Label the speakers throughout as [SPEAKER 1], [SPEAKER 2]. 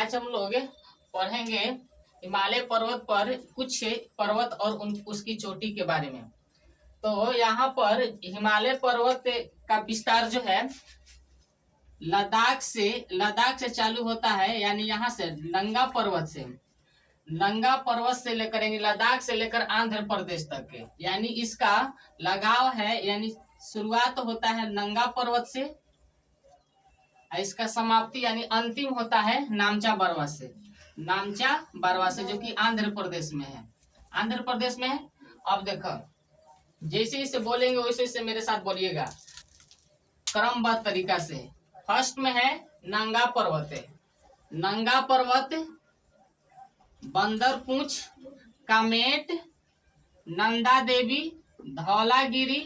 [SPEAKER 1] आज हम लोग पढ़ेंगे हिमालय पर्वत पर कुछ पर्वत और उसकी चोटी के बारे में। तो यहाँ पर हिमालय पर्वत का विस्तार जो है लद्दाख से चालू होता है, यानी यहाँ से नंगा पर्वत से लेकर यानी लद्दाख से लेकर आंध्र प्रदेश तक के, यानी इसका लगाव है, यानी शुरुआत होता है नंगा पर्वत से, इसका समाप्ति यानी अंतिम होता है नामचा बरवा से जो कि आंध्र प्रदेश में है। अब देखो जैसे जैसे बोलेंगे वैसे वैसे मेरे साथ बोलिएगा क्रमबद्ध तरीका से। फर्स्ट में है नंगा पर्वत, बंदरपूंछ, कामेट, नंदा देवी, धौलागिरी,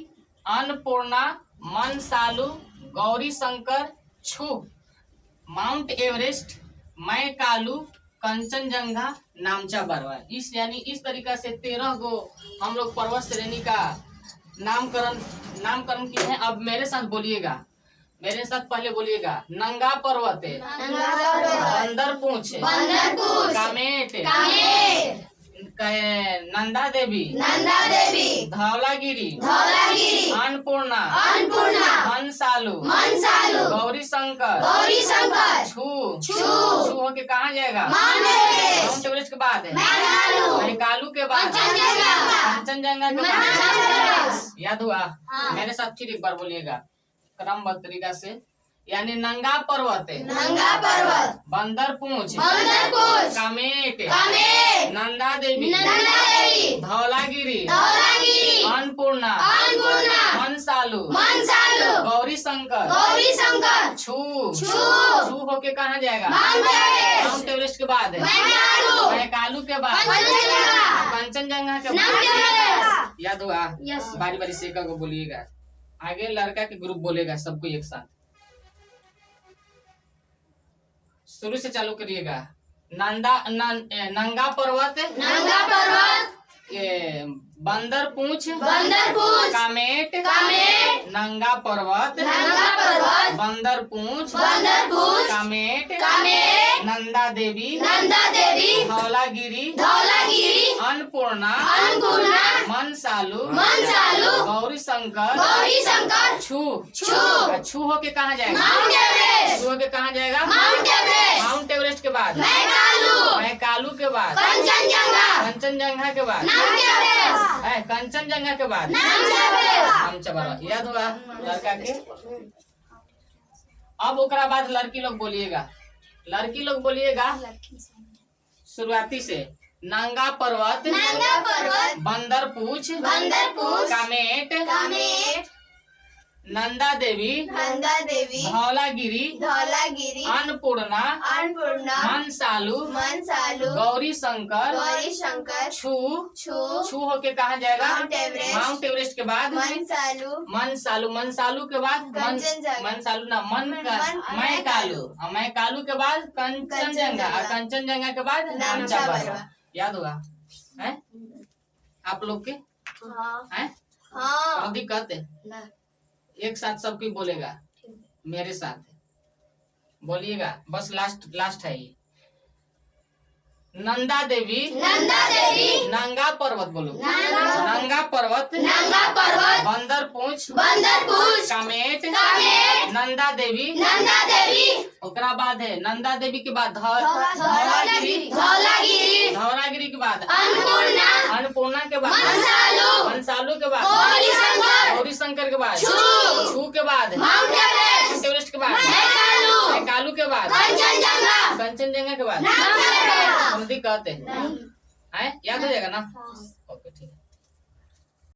[SPEAKER 1] अन्नपूर्णा, मनसालू, गौरी शंकर, छू, माउंट एवरेस्ट, मैकालू, कंचनजंगा, नामचा बरवा। इस तरीका से 13 गो हम लोग पर्वत श्रेणी का नामकरण किए हैं। अब मेरे साथ बोलिएगा, मेरे साथ पहले बोलिएगा नंगा पर्वत, बंदरपूंछ, कामेट, नंदा देवी, धौलागिरी, अन्नपूर्णा, मनसालू, गौरी शंकर, छू होके कहाँ जाएगा? माउंट एवरेस्ट के बाद मैकालू के बाद कंचनजंगा के बाद। याद हुआ? मेरे साथ फिर एक बार बोलिएगा क्रमबद्ध तरीका से, यानी नंगा पर्वत, बंदरपूंछ, कामेट, नंदा देवी, धौलागिरी, अन्नपूर्णा, मनसालू, गौरी शंकर, छू होके कहाँ जाएगा? माउंट एवरेस्ट के बाद मैकालू के बाद कंचनजंगा के बाद। याद हुआ? बारी बारी से को बोलिएगा, आगे लड़का के ग्रुप बोलेगा, सबको एक साथ। शुरू से चालू करिएगा। नंगा पर्वत, बंदरपूंछ, कामेट, नंगा पर्वत, बंदरपूंछ, कामेट, नंदा देवी, धौलागिरी, अन्नपूर्णा, मनसालू, गौरी शंकर, छू होके कहाँ जाएगा? छू होके कहाँ जाएगा? माउंट एवरेस्ट के बाद मैकालू के बाद कंचनजंगा के बाद कंचनजंगा के बाद नामचा बरवा। याद हुआ लड़का के? अब ओकरा बाद लड़की लोग बोलिएगा शुरुआती से। नंगा पर्वत, बंदरपूंछ, कामेट, नंदा देवी, धौलागिरी, अन्नपूर्णा, मनसालू, गौरी शंकर, छू होके कहाँ जाएगा? माउंट एवरेस्ट के बाद मनसालू के बाद मैकालू के बाद कंचनजंगा के बाद नामचा बरवा। याद हुआ है आप लोग के? हाँ। दिक्कत है? एक साथ सबकी बोलेगा, मेरे साथ बोलिएगा, बस लास्ट है ये। नंदा देवी, नंगा पर्वत बोलो। नंगा पर्वत, बंदरपूंछ, कामेट, नंदा देवी, ओकरा बाद है नंदा देवी के बाद धौलागिरी के बाद अन्नपूर्णा के बाद मनसालू के बाद गौरी शंकर के बाद छू के बाद माउंट एवरेस्ट के बाद मैकालू के बाद कंचनजंगा के बाद। हम दिक्कत है? याद हो जाएगा ना? ओके ठीक।